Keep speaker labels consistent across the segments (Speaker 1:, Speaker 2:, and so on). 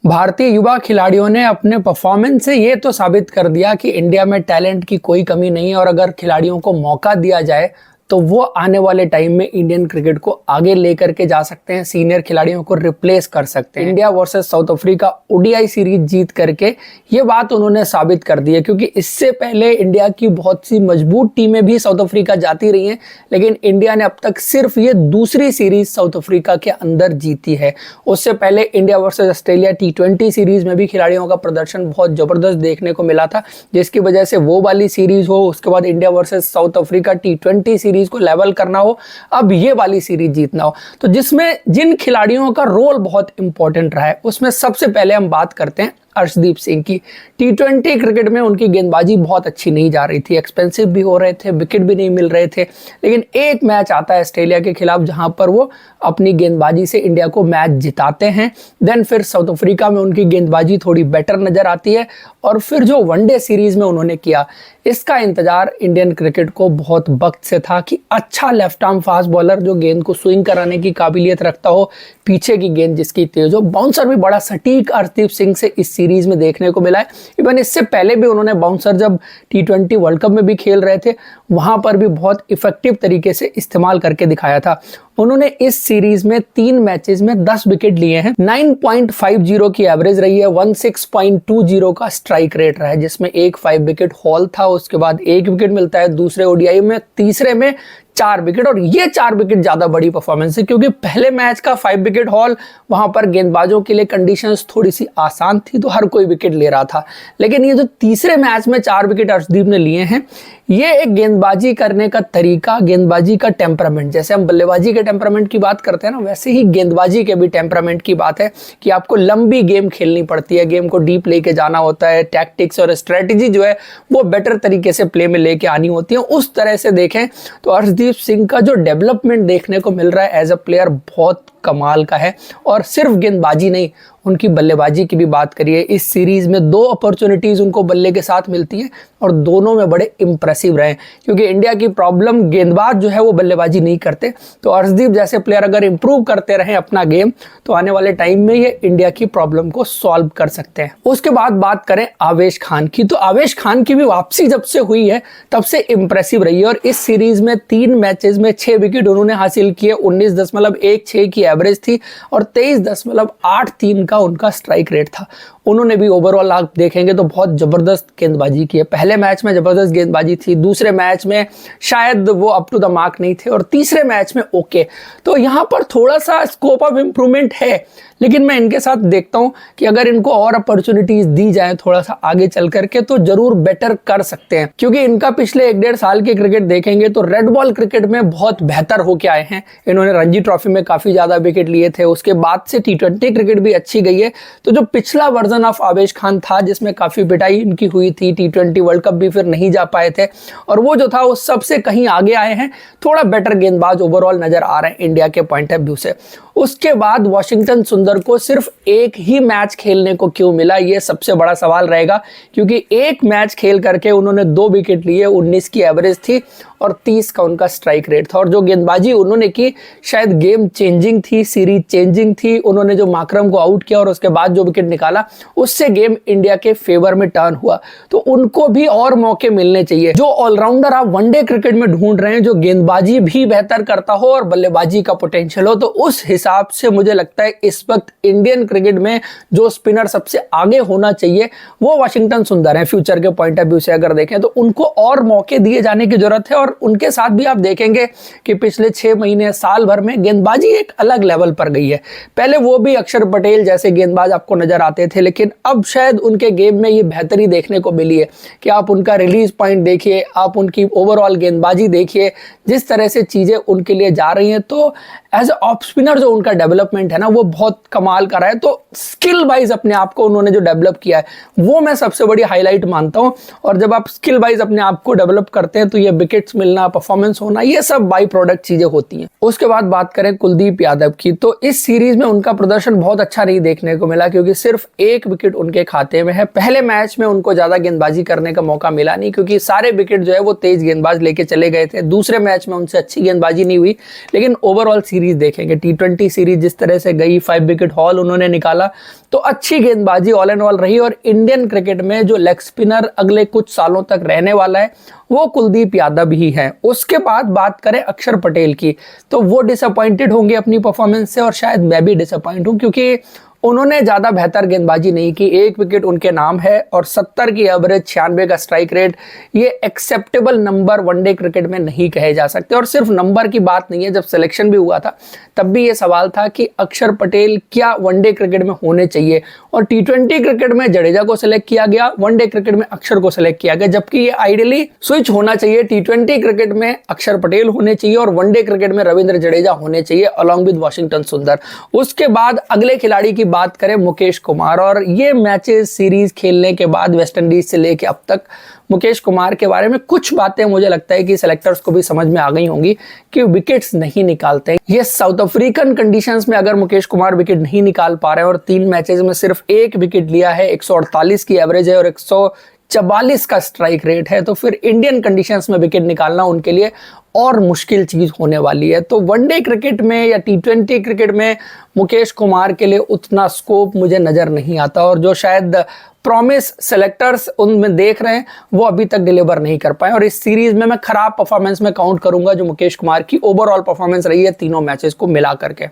Speaker 1: भारतीय युवा खिलाड़ियों ने अपने परफॉर्मेंस से ये तो साबित कर दिया कि इंडिया में टैलेंट की कोई कमी नहीं है और अगर खिलाड़ियों को मौका दिया जाए तो वो आने वाले टाइम में इंडियन क्रिकेट को आगे लेकर के जा सकते हैं, सीनियर खिलाड़ियों को रिप्लेस कर सकते हैं। India versus South Africa ODI series जीत करके ये बात उन्होंने साबित कर दी है, क्योंकि इससे पहले इंडिया की बहुत सी मजबूत टीमें भी साउथ अफ्रीका जाती रही हैं, लेकिन इंडिया ने अब तक सिर्फ ये दूसरी सीरीज साउथ अफ्रीका के अंदर जीती है। उससे पहले India versus Australia T20 series में भी खिलाड़ियों का प्रदर्शन बहुत जबरदस्त देखने को मिला था, जिसकी वजह से वो वाली सीरीज हो, उसके बाद India versus South Africa T20 series को लेवल करना हो, अब ये वाली सीरीज जीतना हो, तो जिसमें जिन खिलाड़ियों का रोल बहुत इंपॉर्टेंट रहा है उसमें सबसे पहले हम बात करते हैं अर्शदीप सिंह की। T20 क्रिकेट में उनकी गेंदबाजी बहुत अच्छी नहीं जा रही थी, एक्सपेंसिव भी हो रहे थे, विकेट भी नहीं मिल रहे थे, लेकिन एक मैच आता है ऑस्ट्रेलिया के खिलाफ जहां पर वो अपनी गेंदबाजी से इंडिया को मैच जिताते हैं। देन फिर साउथ अफ्रीका में उनकी गेंदबाजी थोड़ी बेटर नजर आती है और फिर जो वनडे सीरीज में उन्होंने किया, इसका इंतजार इंडियन क्रिकेट को बहुत वक्त से था कि अच्छा लेफ्ट आर्म फास्ट बॉलर जो गेंद को स्विंग कराने की काबिलियत रखता हो, पीछे की गेंद जिसकी तेज हो, बाउंसर भी बड़ा सटीक अर्शदीप सिंह से इस सीरीज में देखने को मिला है। इवन इससे पहले भी उन्होंने बाउंसर जब T20 वर्ल्ड कप में भी खेल रहे थे, वहां पर भी बहुत इफेक्टिव तरीके से इस्तेमाल करके दिखाया था। उन्होंने इस सीरीज में 3 मैचेस में 10 विकेट लिए हैं, 9.50 की एवरेज रही है, 16.20 का स्ट्राइक रेट रहा है, जिसमें एक 5 विकेट हॉल था, उसके बाद 1 विकेट मिलता है दूसरे ओडीआई में, तीसरे में 4 विकेट, और ये 4 विकेट ज्यादा बड़ी परफॉर्मेंस है क्योंकि पहले मैच का 5 विकेट हॉल वहां पर गेंदबाजों के लिए कंडीशंस थोड़ी सी आसान थी तो हर कोई विकेट ले रहा था, लेकिन ये जो तीसरे मैच में 4 विकेट अर्शदीप ने लिए हैं, ये एक गेंदबाजी करने का तरीका, गेंदबाजी का टेम्परामेंट, जैसे हम बल्लेबाजी के टेम्परामेंट की बात करते हैं ना, वैसे ही गेंदबाजी के भी टेम्परामेंट की बात है कि आपको लंबी गेम खेलनी पड़ती है, गेम को डीप लेके जाना होता है, टैक्टिक्स और स्ट्रेटेजी जो है वो बेटर तरीके से प्ले में लेके आनी होती है। उस तरह से देखें तो अर्शदीप सिंह का जो डेवलपमेंट देखने को मिल रहा है एज अ प्लेयर बहुत कमाल का है। और सिर्फ गेंदबाजी नहीं, उनकी बल्लेबाजी की भी बात करिए, इस सीरीज में 2 अपॉर्चुनिटीज उनको बल्ले के साथ मिलती हैं और दोनों में बड़े इंप्रेसिव रहे, क्योंकि इंडिया की प्रॉब्लम गेंदबाज जो है वो बल्लेबाजी नहीं करते, तो अर्शदीप जैसे प्लेयर अगर इंप्रूव करते रहे अपना गेम तो आने वाले टाइम में ये इंडिया की प्रॉब्लम को सॉल्व कर सकते हैं। उसके बाद बात करें आवेश खान की, तो आवेश खान की भी वापसी जब से हुई है तब से इंप्रेसिव रही है और इस सीरीज में 3 मैचेस में 6 विकेट उन्होंने हासिल किए, 19.16 की एवरेज थी और 23.83 का उनका स्ट्राइक रेट था। उन्होंने भी ओवरऑल आप देखेंगे तो बहुत जबरदस्त गेंदबाजी की है, पहले मैच में जबरदस्त गेंदबाजी थी, दूसरे मैच में शायद वो अप टू द मार्क नहीं थे और तीसरे मैच में ओके, तो यहाँ पर थोड़ा सा स्कोप ऑफ इंप्रूवमेंट है, लेकिन मैं इनके साथ देखता हूं कि अगर इनको और अपॉर्चुनिटीज दी जाए थोड़ा सा आगे चल करके तो जरूर बेटर कर सकते हैं, क्योंकि इनका पिछले 1-1.5 साल के क्रिकेट देखेंगे तो रेड बॉल क्रिकेट में बहुत बेहतर होके आए हैं। इन्होंने रणजी ट्रॉफी में काफी ज्यादा विकेट लिए थे, उसके बाद से T20 क्रिकेट भी अच्छी गई है, तो जो पिछला वर्जन ऑफ आवेश खान था जिसमें काफी पिटाई इनकी हुई थी, T20 वर्ल्ड कप भी फिर नहीं जा पाए थे, और वो जो था वो सबसे कहीं आगे आए हैं, थोड़ा बेटर गेंदबाज ओवरऑल नजर आ रहे हैं इंडिया के पॉइंट ऑफ व्यू से। उसके बाद वाशिंगटन सुंदर को सिर्फ एक ही मैच खेलने को क्यों मिला, ये सबसे बड़ा सवाल रहेगा, क्योंकि एक मैच खेल करके उन्होंने 2 विकेट लिए, 19 की एवरेज थी और 30 का उनका स्ट्राइक रेट था, और जो गेंदबाजी उन्होंने की शायद गेम चेंजिंग थी, सीरीज चेंजिंग थी। उन्होंने जो माकरम को आउट किया और उसके बाद जो विकेट निकाला उससे गेम इंडिया के फेवर में टर्न हुआ, तो उनको भी और मौके मिलने चाहिए। जो ऑलराउंडर आप वनडे क्रिकेट में ढूंढ रहे हैं, जो गेंदबाजी भी बेहतर करता हो और बल्लेबाजी का पोटेंशियल हो, तो उस हिसाब से मुझे लगता है इस वक्त इंडियन क्रिकेट में जो स्पिनर सबसे आगे होना चाहिए वो वाशिंगटन सुंदर है। फ्यूचर के पॉइंट ऑफ व्यू से अगर देखें तो उनको और मौके दिए जाने की जरूरत है, और उनके साथ भी आप देखेंगे कि पिछले 6 महीने साल भर में गेंदबाजी एक अलग लेवल पर गई है। पहले वो भी अक्षर पटेल जैसे गेंदबाज आपको नजर आते थे, लेकिन अब शायद उनके गेम में ये बेहतरी देखने को मिली है कि आप उनका रिलीज पॉइंट देखिए, आप उनकी ओवरऑल गेंदबाजी देखिए, जिस तरह से चीजें उनके लिए जा रही हैं, तो एज ए ऑफ स्पिनर जो उनका डेवलपमेंट है ना वो बहुत कमाल का रहा है। तो स्किल वाइज अपने आप को उन्होंने जो डेवलप किया है वो मैं सबसे बड़ी हाईलाइट मानता हूं, और जब आप स्किल वाइज अपने आप को डेवलप करते हैं तो ये विकेट्स मिलना, परफॉर्मेंस होना, ये सब बाई प्रोडक्ट चीजें होती हैं। उसके बाद बात करें कुलदीप यादव की, तो इस सीरीज में उनका प्रदर्शन बहुत अच्छा नहीं देखने को मिला, क्योंकि सिर्फ 1 विकेट उनके खाते में है। पहले मैच में उनको ज्यादा गेंदबाजी करने का मौका मिला नहीं, क्योंकि सारे विकेट जो है वो तेज गेंदबाज लेके चले गए थे। दूसरे मैच में उनसे अच्छी गेंदबाजी नहीं हुई, लेकिन ओवरऑल सीरीज देखेंगे, T20 सीरीज जिस तरह से गई, 5 विकेट हॉल उन्होंने निकाला, तो अच्छी गेंदबाजी ऑल एंड ऑल रही। और इंडियन क्रिकेट में जो लेग स्पिनर अगले कुछ सालों तक रहने वाला है वो कुलदीप यादव ही है। उसके बाद बात करें अक्षर पटेल की, तो वो डिसअपॉइंटेड होंगे अपनी परफॉर्मेंस से, और शायद मैं भी डिसअपॉइंट हूं, क्योंकि उन्होंने ज्यादा बेहतर गेंदबाजी नहीं की। 1 विकेट उनके नाम है और 70 की एवरेज, 96 का स्ट्राइक रेट, ये एक्सेप्टेबल नंबर वनडे क्रिकेट में नहीं कहे जा सकते। और सिर्फ नंबर की बात नहीं है, जब सिलेक्शन भी हुआ था तब भी ये सवाल था कि अक्षर पटेल क्या वनडे क्रिकेट में होने चाहिए, और T20 क्रिकेट में जडेजा को सिलेक्ट किया गया, वनडे क्रिकेट में अक्षर को सिलेक्ट किया गया, जबकि ये आइडियली स्विच होना चाहिए। T20 क्रिकेट में अक्षर पटेल होने चाहिए और वनडे क्रिकेट में रविंद्र जडेजा होने चाहिए अलॉन्ग विद वाशिंगटन सुंदर। उसके बाद अगले खिलाड़ी की बात करें मुकेश कुमार, और ये मैचेस सीरीज खेलने के बाद वेस्ट इंडीज से लेके अब तक मुकेश कुमार के बारे में कुछ बातें मुझे लगता है कि सेलेक्टर्स को भी समझ में आ गई होंगी कि विकेट्स नहीं निकालते हैं। ये साउथ अफ्रीकन कंडीशंस में अगर मुकेश कुमार विकेट नहीं निकाल पा रहे हैं और 3 मैचेस में सिर्फ 1 विकेट लिया है, 148 की एवरेज है और 144 का स्ट्राइक रेट है, तो फिर इंडियन कंडीशंस में विकेट निकालना उनके लिए और मुश्किल चीज होने वाली है। तो वनडे क्रिकेट में या T20 क्रिकेट में मुकेश कुमार के लिए उतना स्कोप मुझे नजर नहीं आता, और जो शायद प्रॉमिस सेलेक्टर्स उनमें देख रहे हैं वो अभी तक डिलीवर नहीं कर पाए। और इस सीरीज में मैं खराब परफॉर्मेंस में काउंट करूंगा जो मुकेश कुमार की ओवरऑल परफॉर्मेंस रही है तीनों मैचेस को मिला करके।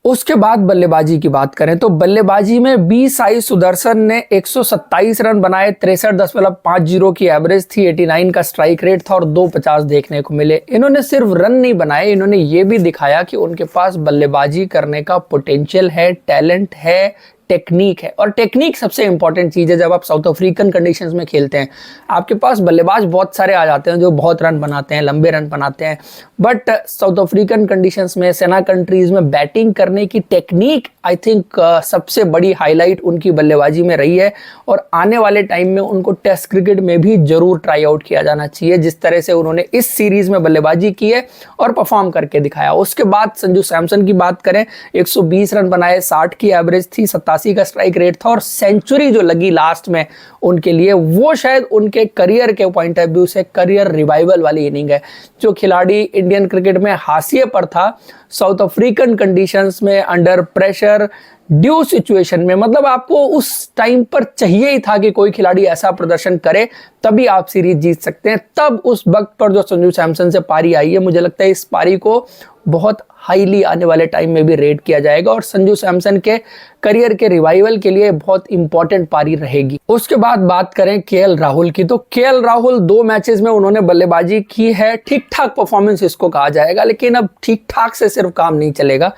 Speaker 1: उसके बाद बल्लेबाजी की बात करें तो बल्लेबाजी में बी साई सुदर्शन ने 127 रन बनाए, 63.50 की एवरेज थी, 89 का स्ट्राइक रेट था और 250 देखने को मिले। इन्होंने सिर्फ रन नहीं बनाए, इन्होंने ये भी दिखाया कि उनके पास बल्लेबाजी करने का पोटेंशियल है, टैलेंट है, टेक्निक है। और टेक्निक सबसे इंपॉर्टेंट चीज है। जब आप साउथ अफ्रीकन कंडीशंस में खेलते हैं, आपके पास बल्लेबाज बहुत सारे आ जाते हैं जो बहुत रन बनाते हैं, लंबे रन बनाते हैं, बट साउथ अफ्रीकन कंडीशंस में, सेना कंट्रीज में बैटिंग करने की टेक्निक आई थिंक सबसे बड़ी हाईलाइट उनकी बल्लेबाजी में रही है। और आने वाले टाइम में उनको टेस्ट क्रिकेट में भी जरूर ट्राई आउट किया जाना चाहिए, जिस तरह से उन्होंने इस सीरीज में बल्लेबाजी की है और परफॉर्म करके दिखाया। उसके बाद संजू सैमसन की बात करें, 120 रन बनाए, 60 की एवरेज थी, 87 का स्ट्राइक रेट था, और सेंचुरी जो लगी लास्ट में उनके लिए, वो शायद उनके करियर के पॉइंट ऑफ व्यू से करियर रिवाइवल वाली इनिंग है। जो खिलाड़ी इंडियन क्रिकेट में हाशिए पर था, साउथ अफ्रीकन कंडीशंस में, अंडर प्रेशर, ड्यू सिचुएशन में, मतलब आपको उस टाइम पर चाहिए ही था कि कोई खिलाड़ी ऐसा प्रदर्शन करे तभी आप सीरीज जीत सकते हैं। तब उस वक्त पर जो संजू सैमसन से पारी आई है, मुझे लगता है इस पारी को बहुत हाईली आने वाले टाइम में भी रेट किया जाएगा और संजू सैमसन के करियर के रिवाइवल के लिए बहुत इंपॉर्टेंट पारी रहेगी। उसके बाद बात करें केएल राहुल की, तो केएल राहुल 2 मैचेस में उन्होंने बल्लेबाजी की है, ठीक ठाक परफॉर्मेंस इसको कहा जाएगा, लेकिन अब ठीक ठाक से सिर्फ काम नहीं चलेगा,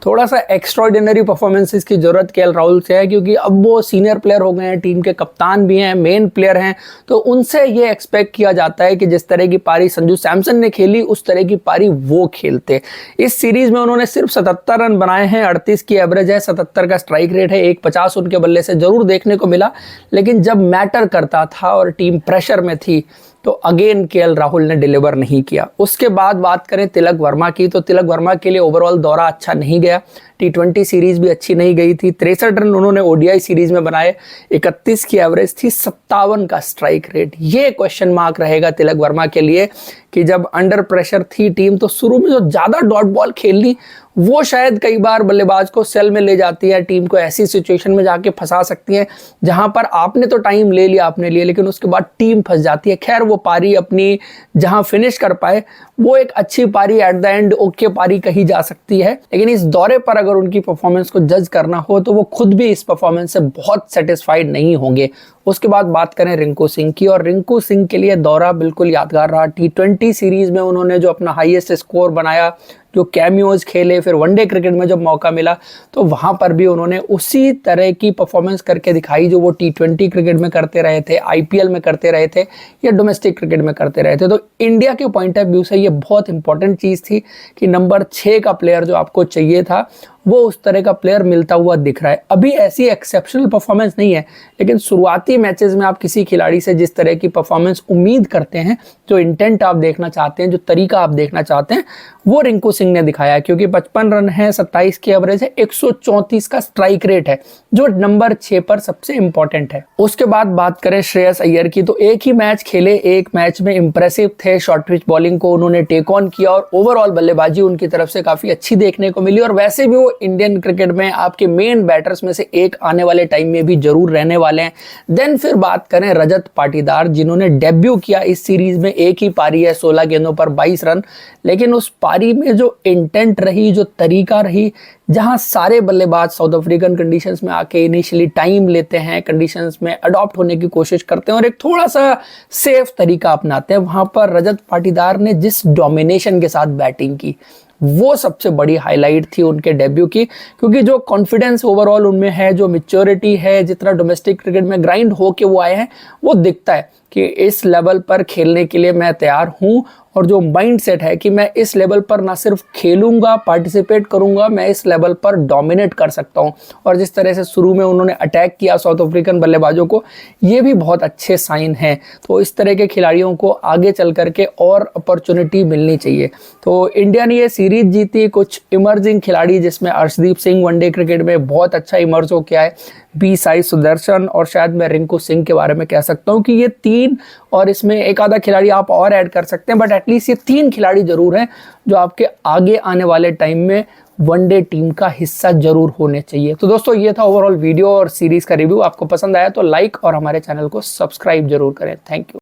Speaker 1: थोड़ा सा एक्स्ट्राऑर्डिनरी परफॉर्मेंसेस की जरूरत केएल राहुल से है, क्योंकि अब वो सीनियर प्लेयर हो गए हैं, टीम के कप्तान भी हैं, मेन प्लेयर हैं, तो उनसे ये एक्सपेक्ट किया जाता है कि जिस तरह की पारी संजू सैमसन ने खेली उस तरह की पारी वो खेलते। इस सीरीज में उन्होंने सिर्फ 77 रन बनाए हैं, 38 की एवरेज है, 77 का स्ट्राइक रेट है, 150 उनके बल्ले से जरूर देखने को मिला, लेकिन जब मैटर करता था और टीम प्रेशर में थी तो अगेन केएल राहुल ने डिलीवर नहीं किया। उसके बाद बात करें तिलक वर्मा की, तो तिलक वर्मा के लिए ओवरऑल दौरा अच्छा नहीं गया, T20 सीरीज भी अच्छी नहीं गई थी, 63 रन उन्होंने ODI सीरीज में बनाए, 31 की एवरेज थी, 57 का स्ट्राइक रेट। ये क्वेश्चन मार्क रहेगा तिलक वर्मा के लिए कि जब अंडर प्रेशर थी टीम तो शुरू में जो ज्यादा डॉट बॉल खेलनी वो शायद कई बार बल्लेबाज को सेल में ले जाती है, टीम को ऐसी सिचुएशन में जाके फंसा सकती है जहां पर आपने तो टाइम ले लिया आपने लिए, लेकिन उसके बाद टीम फंस जाती है। खैर वो पारी अपनी जहां फिनिश कर पाए वो एक अच्छी पारी, एट द एंड ओके पारी कही जा सकती है, लेकिन इस दौरे पर अगर उनकी परफॉर्मेंस को जज करना हो तो वो खुद भी इस परफॉर्मेंस से बहुत सेटिस्फाइड नहीं होंगे। उसके बाद बात करें रिंकू सिंह की, और रिंकू सिंह के लिए दौरा बिल्कुल यादगार रहा। T20 सीरीज में उन्होंने जो अपना हाईएस्ट स्कोर बनाया, जो कैमियोज खेले, फिर वनडे क्रिकेट में जब मौका मिला तो वहां पर भी उन्होंने उसी तरह की परफॉर्मेंस करके दिखाई जो वो T20 क्रिकेट में करते रहे थे, IPL में करते रहे थे या डोमेस्टिक क्रिकेट में करते रहे थे। तो इंडिया के पॉइंट ऑफ व्यू से ये बहुत इंपॉर्टेंट चीज थी कि नंबर 6 का प्लेयर जो आपको चाहिए था वो उस तरह का प्लेयर मिलता हुआ दिख रहा है। अभी ऐसी एक्सेप्शनल परफॉर्मेंस नहीं है, लेकिन शुरुआती मैचेस में आप किसी खिलाड़ी से जिस तरह की परफॉर्मेंस उम्मीद करते हैं, जो इंटेंट आप देखना चाहते हैं, जो तरीका आप देखना चाहते हैं, वो रिंकू सिंह ने दिखाया है, क्योंकि 55 रन है, 27 की एवरेज है, 134 का स्ट्राइक रेट है, जो नंबर 6 पर सबसे इंपॉर्टेंट है। उसके बाद बात करें श्रेयस अय्यर की, तो एक ही मैच खेले, एक मैच में इंप्रेसिव थे, शॉर्ट पिच बॉलिंग को उन्होंने टेक ऑन किया और ओवरऑल बल्लेबाजी उनकी तरफ से काफी अच्छी देखने को मिली। और वैसे भी वो इंडियन क्रिकेट में आपके मेन बैटर्स में से एक आने वाले टाइम में भी जरूर रहने वाले हैं। देन फिर बात करें रजत पाटीदार, जिन्होंने डेब्यू किया इस सीरीज में, एक ही पारी है, 16 गेंदों पर 22 रन, लेकिन उस पारी में जो इंटेंट रही, जो तरीका रही, जहां सारे बल्लेबाज साउथ अफ्रीकन कंडीशंस में आके इनिशियली टाइम लेते हैं, कंडीशंस में अडॉप्ट होने की कोशिश करते हैं और एक थोड़ा सा सेफ तरीका अपनाते हैं, वहां पर रजत पाटीदार ने जिस डोमिनेशन के साथ बैटिंग की, वो सबसे बड़ी हाईलाइट थी उनके डेब्यू की। क्योंकि जो कॉन्फिडेंस ओवरऑल उनमें है, जो मैच्योरिटी है, जितना डोमेस्टिक क्रिकेट में ग्राइंड होके वो आए हैं, वो दिखता है कि इस लेवल पर खेलने के लिए मैं तैयार हूं। और जो माइंड सेट है कि मैं इस लेवल पर ना सिर्फ खेलूंगा, पार्टिसिपेट करूंगा, मैं इस लेवल पर डोमिनेट कर सकता हूं। और जिस तरह से शुरू में उन्होंने अटैक किया साउथ अफ्रीकन बल्लेबाजों को, ये भी बहुत अच्छे साइन हैं। तो इस तरह के खिलाड़ियों को आगे चल करके और अपॉर्चुनिटी मिलनी चाहिए। तो इंडिया ने ये सीरीज जीती। कुछ इमर्जिंग खिलाड़ी, जिसमें अर्शदीप सिंह वनडे क्रिकेट में बहुत अच्छा इमर्ज हो गया है, बी साई सुदर्शन, और शायद मैं रिंकू सिंह के बारे में कह सकता हूं कि ये 3, और इसमें एक आधा खिलाड़ी आप और ऐड कर सकते हैं, बट एटलीस्ट ये 3 खिलाड़ी जरूर हैं जो आपके आगे आने वाले टाइम में वनडे टीम का हिस्सा जरूर होने चाहिए। तो दोस्तों, ये था ओवरऑल वीडियो और सीरीज का रिव्यू। आपको पसंद आया तो लाइक और हमारे चैनल को सब्सक्राइब जरूर करें। Thank you.